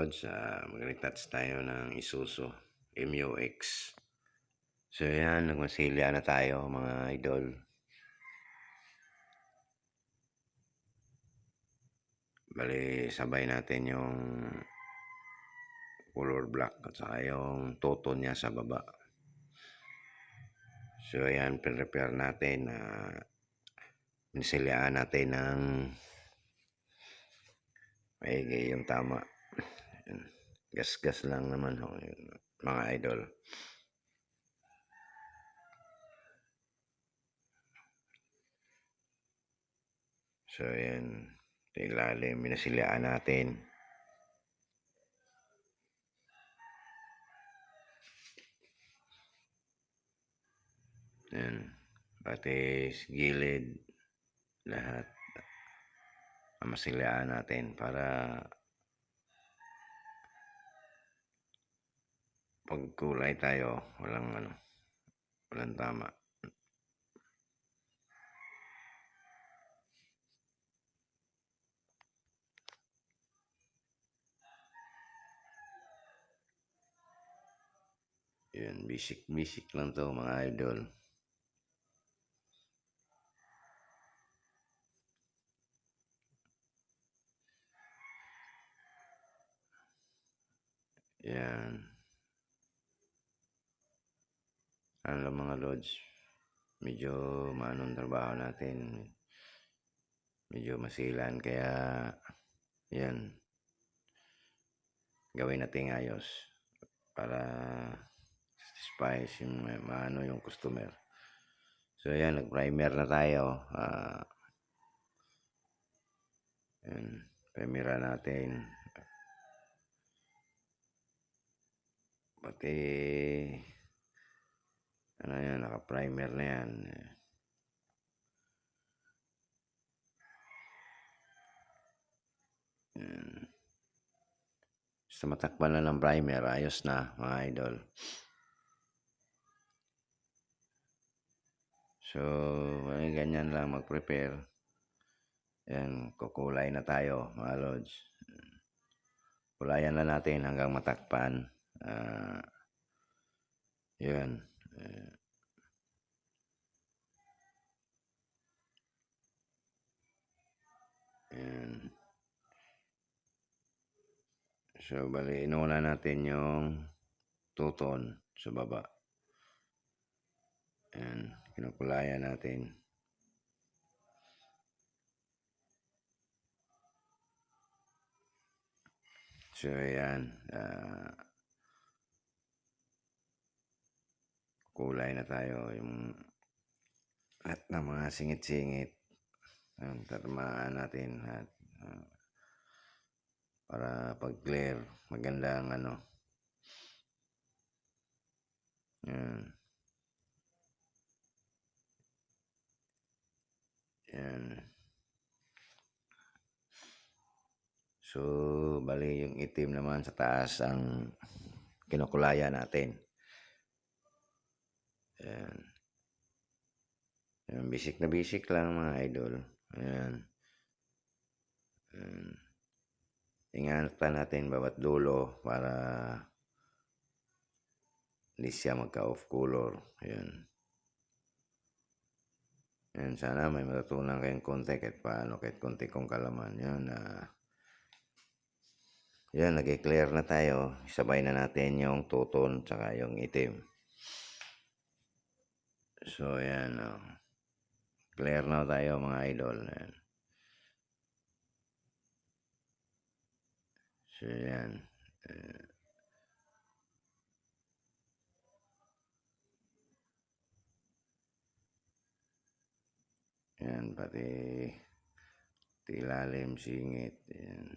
Lods, mag-retouch tayo ng Isuzu MU-X. So yan, nagmasilya na tayo mga idol. Bali, sabay natin yung color black at saka yung toto niya sa baba. So yan, pin-repair natin. Nisilyaan natin ng maigi yung tama. Gas-gas lang naman mga idol. So yan, ilalim, minasilyaan natin. Yan, pati gilid, lahat masilyaan natin para pagkulay tayo walang tama. Yan, basic lang to mga idol. Yan, ano mga lods, medyo manong trabaho natin, medyo masilan, kaya yan, gawin natin ayos para satisfy yung customer. So yan, nag-primer na tayo. Yan, primera natin. Pati ano yan, naka-primer na yan. Yan. Basta matakpan na ng primer, ayos na mga idol. So ganyan lang mag-prepare. Yan, kukulay na tayo mga lods. Kulayan na natin hanggang matakpan. Yan. Yan. So bali, inuna natin yung tuton sa baba. Yan, kinukulayan natin. So yan, kulay na tayo, yung lahat ng mga singit-singit tatamaan natin at para pag clear magandang yan. Yan. So bali yung itim naman sa taas ang kinukulayan natin. Yan. Yan, basic na basic lang mga idol. Ayan. Ingatan natin bawat dulo para hindi siya magka-off color. Ayan. Ayan, sana may matutunan kayong konti kahit paano, kahit konti kong kalaman. Yan. Yan, nag-clear na tayo. Sabay na natin yung tuton tsaka yung itim. So yan, clear na tayo mga idol. Yan. So yan, yan, pati ilalim, singit. Yan.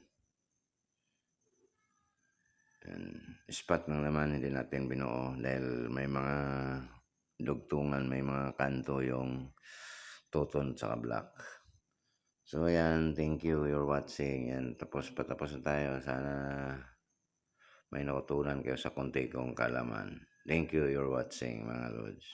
Yan. Spot lang naman, hindi natin binuo dahil may mga dugtungan, may mga kanto yung tuton tsaka black. So yan, thank you, you're watching. Yan, patapos na tayo. Sana may natutunan kayo sa konti kong kalaman. Thank you, you're watching mga lods.